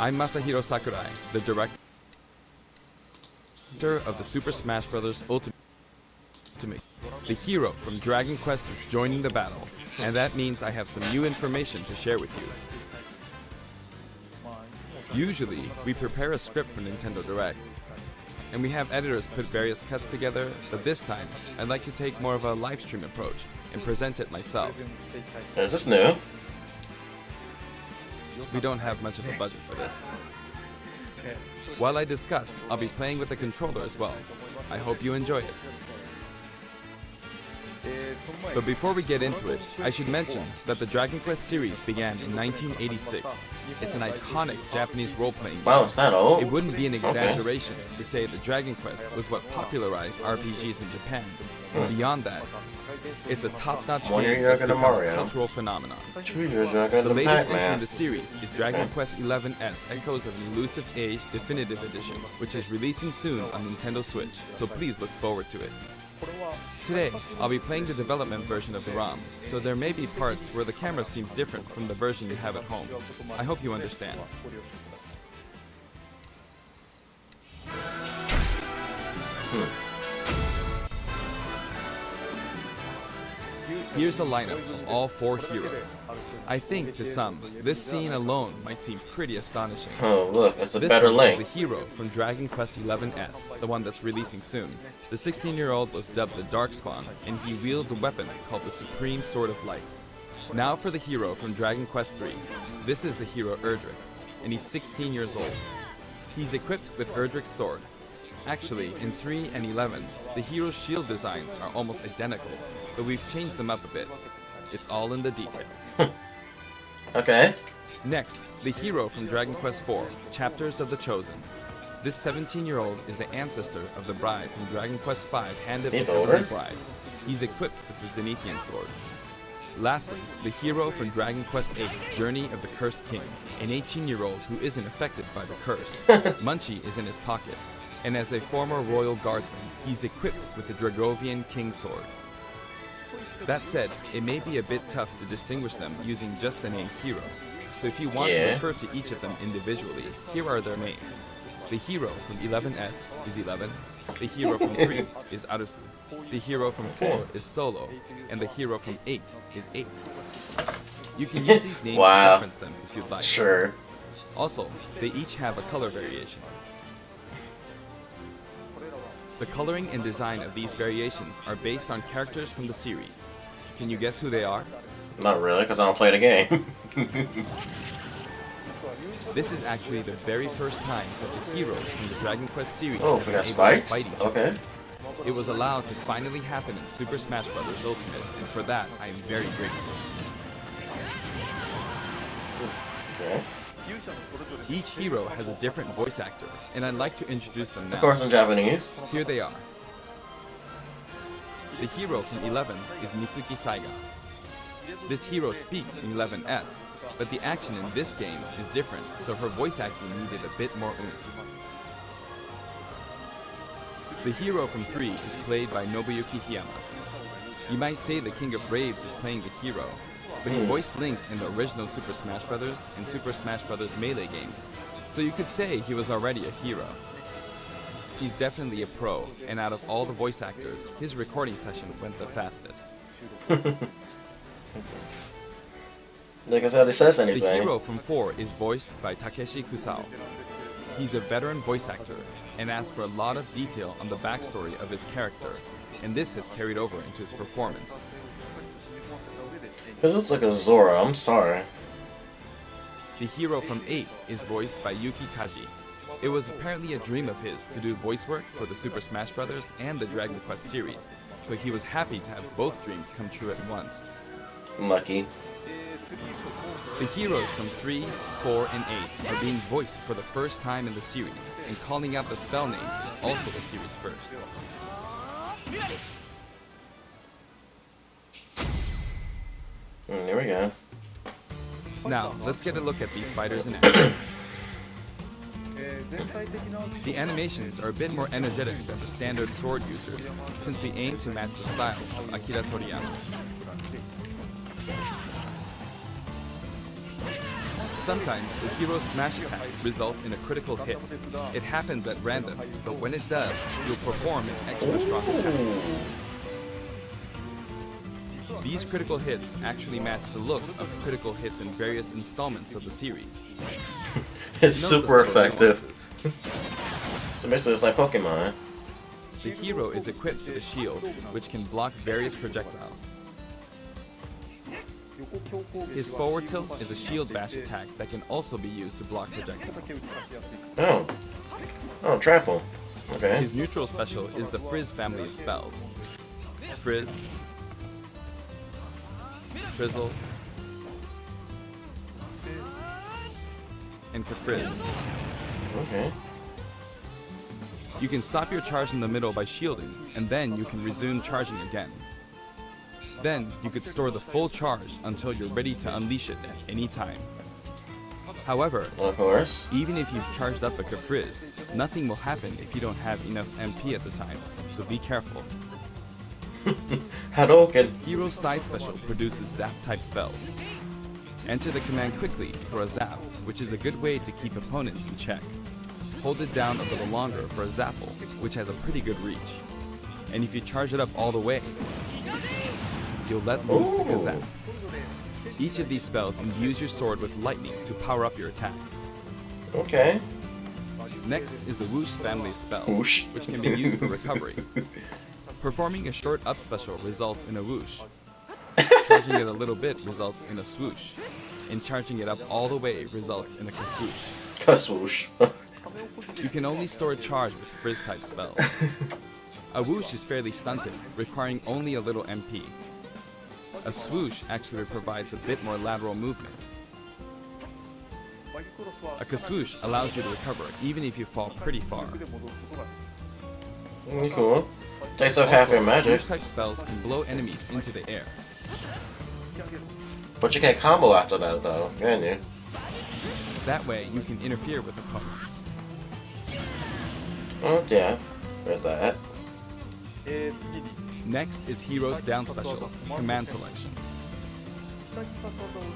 I'm Masahiro Sakurai, the director of the Super Smash Bros. Ultimate. The hero from Dragon Quest is joining the battle, and that means I have some new information to share with you. Usually, we prepare a script for Nintendo Direct, and we have editors put various cuts together, but this time, I'd like to take more of a live stream approach and present it myself. Is this new? We don't have much of a budget for this. While I discuss, I'll be playing with the controller as well. I hope you enjoy it. But before we get into it, I should mention that the Dragon Quest series began in 1986. It's an iconic Japanese role-playing game. Wow, is that old? It wouldn't be an exaggeration to say that Dragon Quest was what popularized RPGs in Japan. Beyond that, it's a top-notch game that's become a cultural phenomenon. 2 years younger The than latest entry in Pac-Man. the series is Dragon Quest XI's Echoes of an Elusive Age Definitive Edition, which is releasing soon on Nintendo Switch, so please look forward to it. Today, I'll be playing the development version of the ROM, so there may be parts where the camera seems different from the version you have at home. I hope you understand. Here's a lineup of all 4 heroes. I think, to some, this scene alone might seem pretty astonishing. Oh, look, it's a This better one is Link. the hero from Dragon Quest XI's, the one that's releasing soon. The 16-year-old was dubbed the Darkspawn, and he wields a weapon called the Supreme Sword of Light. Now for the hero from Dragon Quest III. This is the hero Erdrick, and he's 16 years old. He's equipped with Erdrick's sword. Actually, in 3 and 11, the hero's shield designs are almost identical, but we've changed them up a bit. It's all in the details. Okay. Next, the hero from Dragon Quest IV, Chapters of the Chosen. This 17-year-old is the ancestor of the bride from Dragon Quest V, Hand of the He's Heavenly older? Bride. He's equipped with the Zenithian sword. Lastly, the hero from Dragon Quest VIII, Journey of the Cursed King, an 18-year-old who isn't affected by the curse. Munchie is in his pocket, and as a former royal guardsman, he's equipped with the Dragovian King sword. That said, it may be a bit tough to distinguish them using just the name hero, so if you want to refer to each of them individually, here are their names. The hero from 11S is 11, the hero from 3 is Arusu, the hero from 4 is Solo, and the hero from 8 is 8. You can use these names to reference them if you'd like. Sure. Also, they each have a color variation. The coloring and design of these variations are based on characters from the series. Can you guess who they are? Not really, because I don't play the game. This is actually the very first time that the heroes from the Dragon Quest series Oh, have we been got able to spikes? fight each other. Okay. It was allowed to finally happen in Super Smash Bros. Ultimate, and for that, I am very grateful. Okay. Each hero has a different voice actor, and I'd like to introduce them now. Of course in Japanese. Here they are. The hero from 11 is Mitsuki Saiga. This hero speaks in 11S, but the action in this game is different, so her voice acting needed a bit more oomph. The hero from 3 is played by Nobuyuki Hiyama. You might say the King of Braves is playing the hero, but he voiced Link in the original Super Smash Bros. And Super Smash Bros. Melee games, so you could say he was already a hero. He's definitely a pro, and out of all the voice actors, his recording session went the fastest. Like I said, it says The anything. hero from 4 is voiced by Takeshi Kusao. He's a veteran voice actor, and asks for a lot of detail on the backstory of his character, and this has carried over into his performance. It looks like a Zora, I'm sorry. The hero from 8 is voiced by Yuki Kaji. It was apparently a dream of his to do voice work for the Super Smash Bros. And the Dragon Quest series, so he was happy to have both dreams come true at once. Lucky. The heroes from 3, 4, and 8 are being voiced for the first time in the series, and calling out the spell names is also the series first. There we go. Now, let's get a look at these fighters in action. The animations are a bit more energetic than the standard sword users, since we aim to match the style of Akira Toriyama. Sometimes the hero's smash attacks result in a critical hit. It happens at random, but when it does, you'll perform an extra strong attack. These critical hits actually match the look of critical hits in various installments of the series. It's super effective. So basically it's like Pokemon. The hero is equipped with a shield, which can block various projectiles. His forward tilt is a shield bash attack that can also be used to block projectiles. Oh, trample. Okay. His neutral special is the Frizz family of spells. Frizz, Frizzle, and Frizz. Okay. You can stop your charge in the middle by shielding, and then you can resume charging again. Then, you could store the full charge until you're ready to unleash it at any time. However, Of course. even if you've charged up a Frizz, nothing will happen if you don't have enough MP at the time, so be careful. Hadouken. Hero's side special produces zap-type spells. Enter the command quickly for a zap, which is a good way to keep opponents in check. Hold it down a little longer for a zapple, which has a pretty good reach. And if you charge it up all the way, you'll let loose like a zap. Each of these spells imbues your sword with lightning to power up your attacks. Okay. Next is the Whoosh family of spells, Whoosh. which can be used for recovery. Performing a short up special results in a whoosh. Charging it a little bit results in a swoosh. And charging it up all the way results in a kaswoosh. Kaswoosh. You can only store a charge with Frizz type spells. A whoosh is fairly stunted, requiring only a little MP. A swoosh actually provides a bit more lateral movement. A kaswoosh allows you to recover even if you fall pretty far. Cool. Takes up half your magic. Whoosh type spells can blow enemies into the air. But you can't combo after that though, can you? That way you can interfere with opponents. Oh yeah, there's that. Next is Hero's down special, command selection.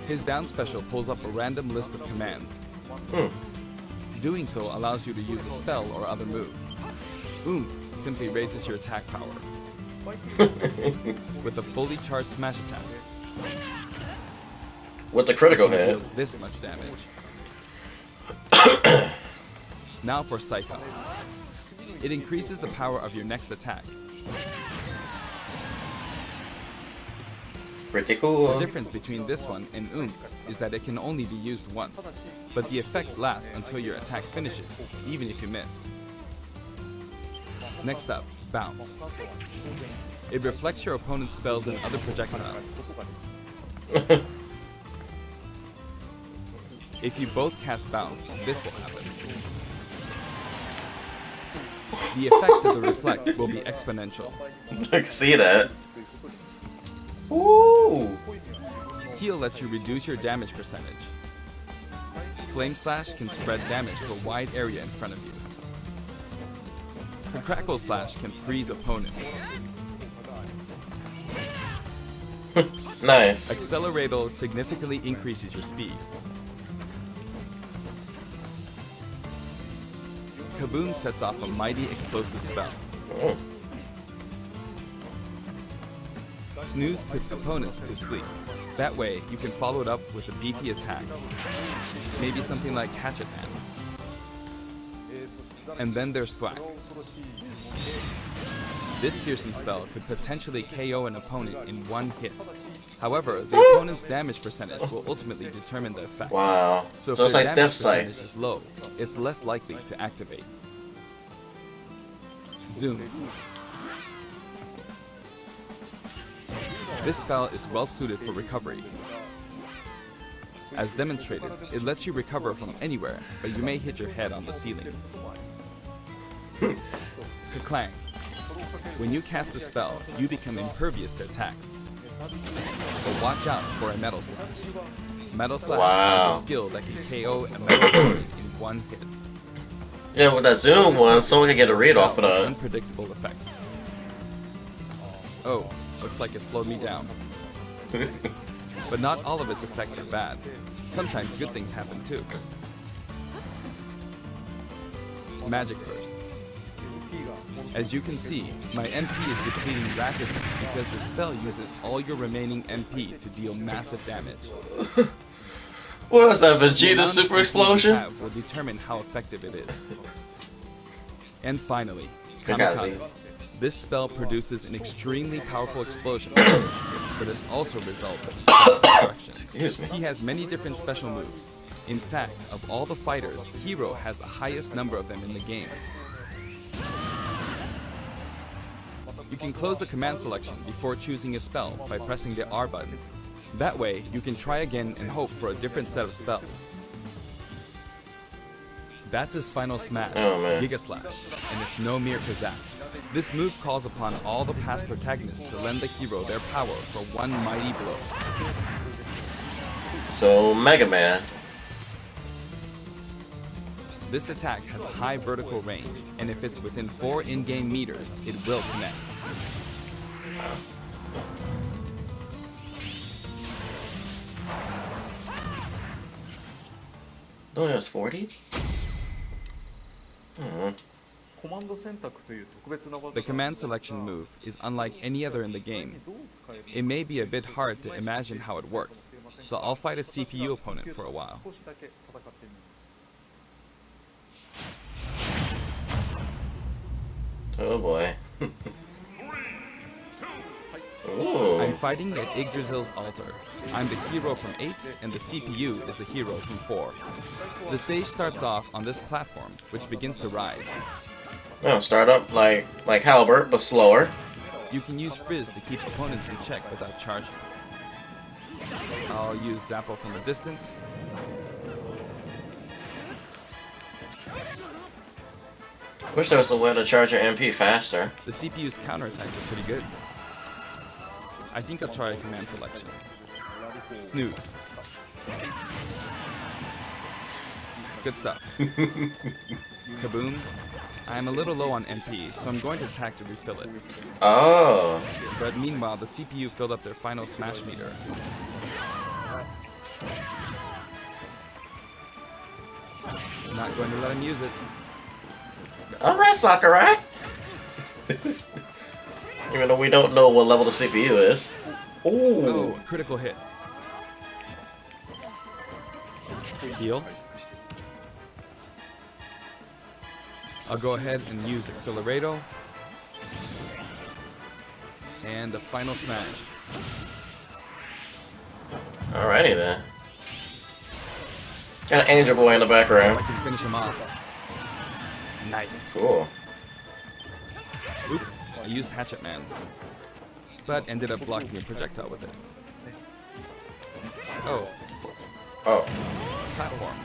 His down special pulls up a random list of commands. Doing so allows you to use a spell or other move. Oomph simply raises your attack power with a fully charged smash attack. With the critical It hit. deals this much damage. Now for Psycho. It increases the power of your next attack. Pretty cool. The difference between this one and Oomph is that it can only be used once, but the effect lasts until your attack finishes, even if you miss. Next up, Bounce. It reflects your opponent's spells and other projectiles. If you both cast Bounce, this will happen. The effect of the reflect will be exponential. I can see that. Ooh. Heal lets you reduce your damage percentage. Flame Slash can spread damage to a wide area in front of you. Crackle Slash can freeze opponents. Nice. Accelerator significantly increases your speed. Kaboom sets off a mighty explosive spell. Oh. Snooze puts opponents to sleep. That way, you can follow it up with a beefy attack. Maybe something like Hatchet Hand. And then there's Thwack. This fearsome spell could potentially KO an opponent in one hit. However, the opponent's damage percentage will ultimately determine the effect. Wow. So if So it's their like damage Death Sight. percentage is low, it's less likely to activate. Zoom. This spell is well suited for recovery. As demonstrated, it lets you recover from anywhere, but you may hit your head on the ceiling. Ka-clang. When you cast the spell, you become impervious to attacks. But watch out for a Metal Slash. Metal Slash Wow. has a skill that can KO a metal opponent in one hit. Yeah, with that zoom one, someone can get a read off of that. Unpredictable effects. Oh, looks like it slowed me down. But not all of its effects are bad. Sometimes good things happen too. Magic Burst. As you can see, my MP is depleting rapidly because the spell uses all your remaining MP to deal massive damage. What is that, The Vegeta amount Super of MP Explosion? you have will determine how effective it is. And finally, Kamikaze. This spell produces an extremely powerful explosion, but it also results in self-destruction. Excuse me. He has many different special moves. In fact, of all the fighters, Hero has the highest number of them in the game. You can close the command selection before choosing a spell by pressing the R button. That way, you can try again and hope for a different set of spells. That's his final smash, Giga Slash, and it's no mere kazak. This move calls upon all the past protagonists to lend the hero their power for one mighty blow. So, Mega Man. This attack has a high vertical range, and if it's within 4 in-game meters, it will connect. Oh, that's 40? The command selection move is unlike any other in the game. It may be a bit hard to imagine how it works, so I'll fight a CPU opponent for a while. Oh boy. Ooh. I'm fighting at Yggdrasil's altar. I'm the hero from 8, and the CPU is the hero from 4. The stage starts off on this platform, which begins to rise. Oh, start up like Halbert, but slower. You can use Frizz to keep opponents in check without charging. I'll use Zappo from a distance. Wish there was a way to charge your MP faster. The CPU's counterattacks are pretty good. I think I'll try a command selection. Snooze. Good stuff. Kaboom. I'm a little low on MP, so I'm going to attack to refill it. Oh. But meanwhile, the CPU filled up their final smash meter. Not going to let him use it. Alright, Sakura. Even though we don't know what level the CPU is. Ooh. Oh, critical hit. Heal. I'll go ahead and use Accelerator. And the final smash. Alrighty then. Got an angel boy in the background. I can finish him off. Nice. Cool. Oops, I used Hatchet Man, but ended up blocking a projectile with it. Oh, Oh. platform.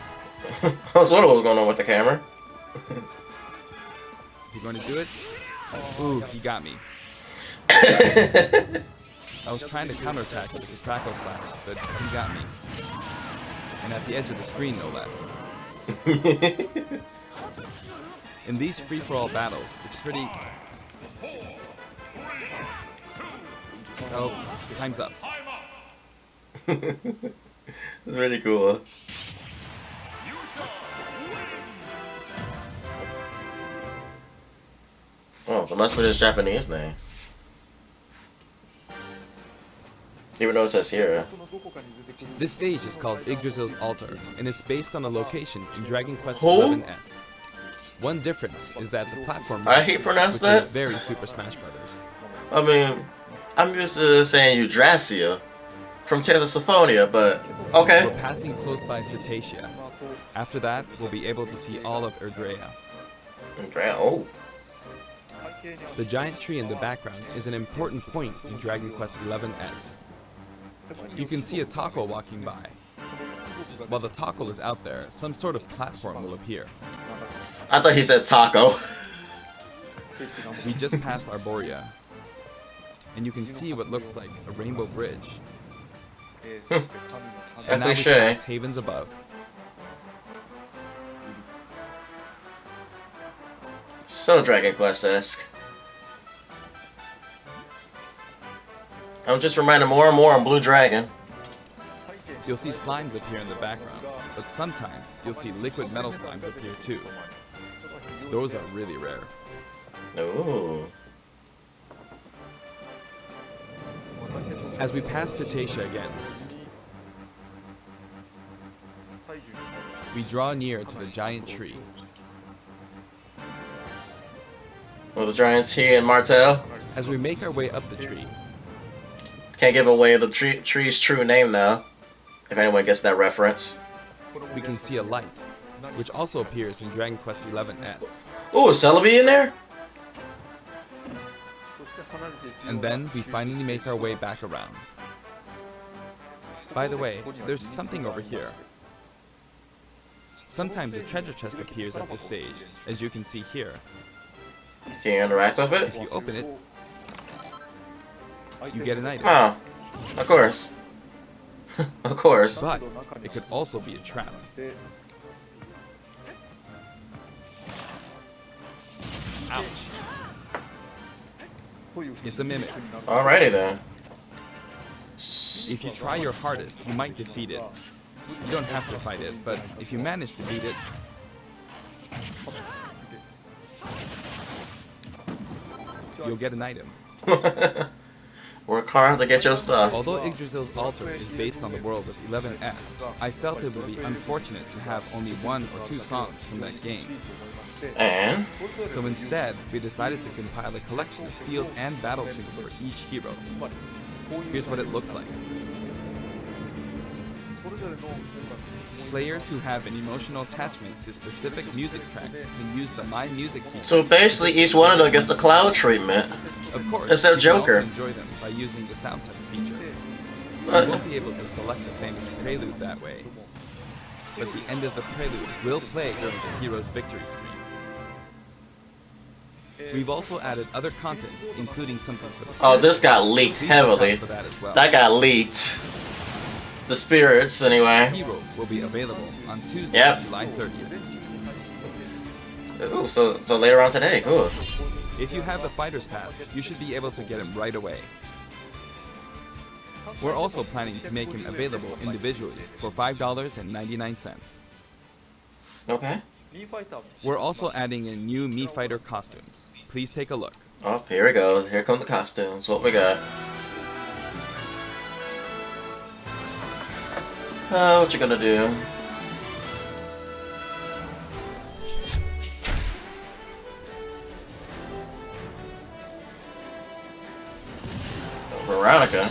I was wondering what was going on with the camera. Is he going to do it? Ooh, he got me. I was trying to counterattack with his Crackle Slash, but he got me. And at the edge of the screen, no less. In these free-for-all battles, it's pretty... Oh, time's up. It's really cool. Oh, it must be his Japanese name. Even though it says here. This stage is called Yggdrasil's Altar, and it's based on a location in Dragon Quest Who? XI's. One difference is that the platform How he pronounced which is that? very Super Smash Brothers. I mean, I'm used to saying Eudracia from Tears of Symphonia, but okay. We're passing close by Cetacea. After that, we'll be able to see all of Erdrea. Oh. The giant tree in the background is an important point in Dragon Quest XI's. You can see a taco walking by. While the taco is out there, some sort of platform will appear. I thought he said taco. We just passed Arborea, and you can see what looks like a rainbow bridge. And now we pass Havens Above. So Dragon Quest-esque. I'm just reminded more and more on Blue Dragon. You'll see slimes appear in the background, but sometimes you'll see liquid metal slimes appear too. Those are really rare. Ooh. As we pass Cetacea again, we draw near to the giant tree. Well, the giants here in Martel. As we make our way up the tree, Can't give away the tree's true name now, if anyone gets that reference. we can see a light, which also appears in Dragon Quest XI's. Ooh, is Celebi in there? And then we finally make our way back around. By the way, there's something over here. Sometimes a treasure chest appears at this stage, as you can see here. Can you interact with it? If you open it, you get an item. Oh, of course. Of course. But it could also be a trap. Ouch. It's a mimic. Alrighty then. If you try your hardest, you might defeat it. You don't have to fight it, but if you manage to beat it, you'll get an item. Work hard to get your stuff. Although Yggdrasil's altar is based on the world of 11S, I felt it would be unfortunate to have only 1 or 2 songs from that game. And? So instead, we decided to compile a collection of field and battle tunes for each hero. Here's what it looks like. Players who have an emotional attachment to specific music tracks can use the My Music feature. So basically each one of them gets the cloud treatment. Of course, Except you can Joker. also enjoy them by using the sound test feature. But- You won't be able to select the famous prelude that way, but the end of the prelude will play during the hero's victory screen. We've also added other content, including something for the Oh, spirits. this got leaked Please look out heavily. for that as well. That got leaked. The spirits, anyway. Hero will be available on Tuesday, Yep. July 30th. Ooh, so later on today, cool. If you have the Fighter's Pass, you should be able to get him right away. We're also planning to make him available individually for $5.99. Okay. We're also adding in new Mii Fighter costumes. Please take a look. Oh, here we go. Here come the costumes. What we got? What you gonna do? Veronica.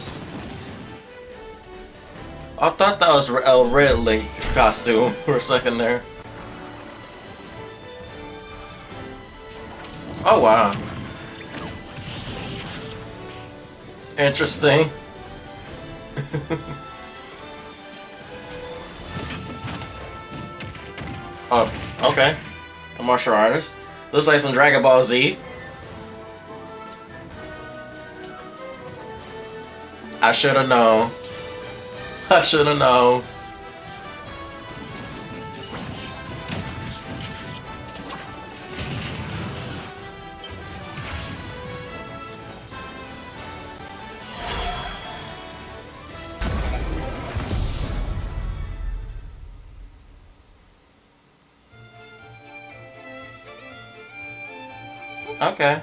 I thought that was a Red Link costume for a second there. Oh wow. Interesting. Oh, okay. A martial artist. Looks like some Dragon Ball Z. I should have known. I should have known. Okay.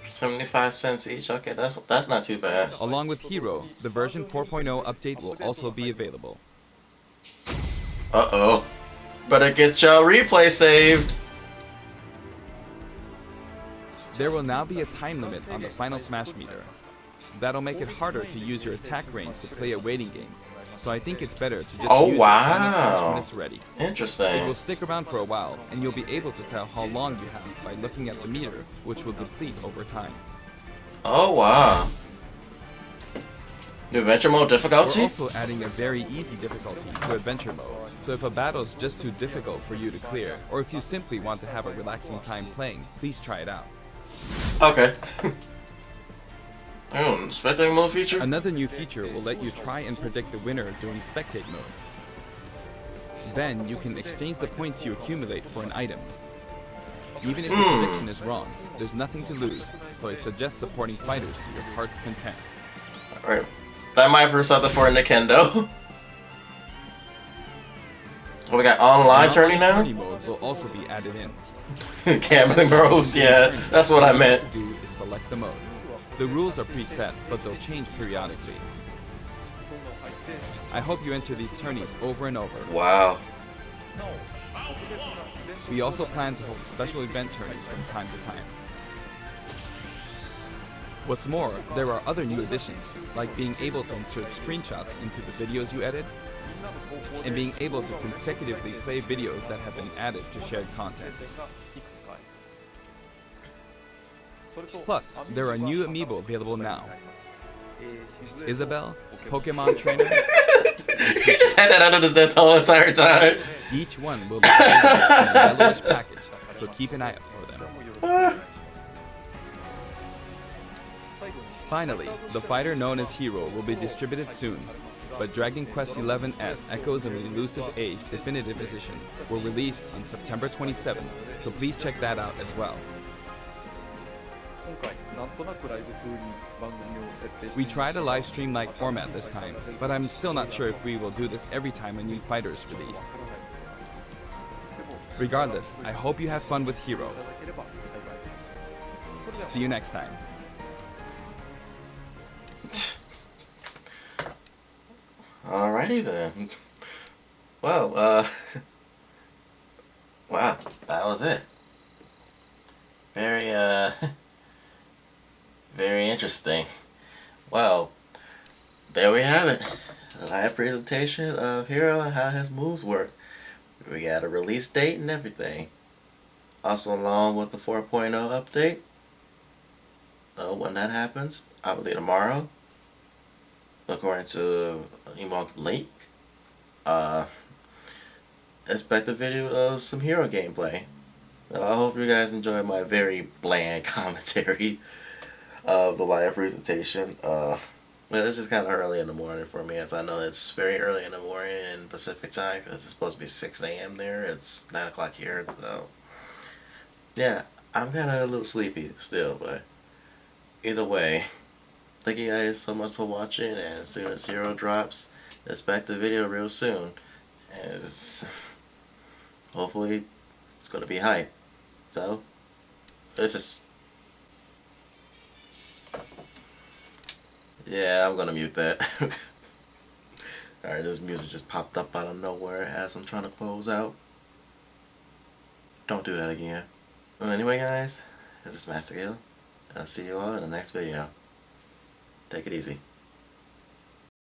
75 cents each. Okay, that's not too bad. Along with Hero, the version 4.0 update will also be available. Uh-oh. Better get your replay saved. There will now be a time limit on the Final Smash meter. That'll make it harder to use your attack range to play a waiting game. So I think it's better to just Oh, use your Final Smash wow. when it's ready. It Interesting. will stick around for a while, and you'll be able to tell how long you have by looking at the meter, which will deplete over time. Oh, wow. New adventure mode We're difficulty? also adding a very easy difficulty to adventure mode. So if a battle is just too difficult for you to clear, or if you simply want to have a relaxing time playing, please try it out. Okay. Oh, spectating mode feature? Another new feature will let you try and predict the winner during spectate mode. Then you can exchange the points you accumulate for an item. Even if your prediction is wrong, there's nothing to lose, so I suggest supporting fighters to your heart's content. Alright. That might prove something for Nintendo. Oh, we got online An tourney now? tourney mode will also be added in. Gambling Bros, yeah, that's what I All you meant. have to do is select the mode. The rules are preset, but they'll change periodically. I hope you enter these tourneys over and over. Wow. We also plan to hold special event tourneys from time to time. What's more, there are other new additions, like being able to insert screenshots into the videos you edit, and being able to consecutively play videos that have been added to shared content. Plus, there are new amiibo available now. Isabelle, Pokemon Trainer, He just had that under his desk the whole entire time. each one will be available in a yellowish package, so keep an eye out for them. Finally, the fighter known as Hero will be distributed soon, but Dragon Quest XI's Echoes of an Elusive Age Definitive Edition will release on September 27th, so please check that out as well. We tried a live stream-like format this time, but I'm still not sure if we will do this every time a new fighter is released. Regardless, I hope you have fun with Hero. See you next time. Alrighty then. Well, wow, that was it. Very, very interesting. Well, there we have it. A live presentation of Hero and how his moves work. We got a release date and everything. Also along with the 4.0 update. When that happens, I believe tomorrow. According to Emon Link. Expect a video of some Hero gameplay. I hope you guys enjoyed my very bland commentary of the live presentation. But it's just kind of early in the morning for me, as I know it's very early in the morning in Pacific time, because it's supposed to be 6 a.m. there. It's 9 o'clock here, so yeah, I'm kind of a little sleepy still, but either way, thank you guys so much for watching, and as soon as Hero drops, expect the video real soon, and hopefully it's going to be hype. So, this is... Yeah, I'm gonna mute that. Alright, this music just popped up out of nowhere as I'm trying to close out. Don't do that again. Well, anyway guys, this is Master Guil. I'll see you all in the next video. Take it easy.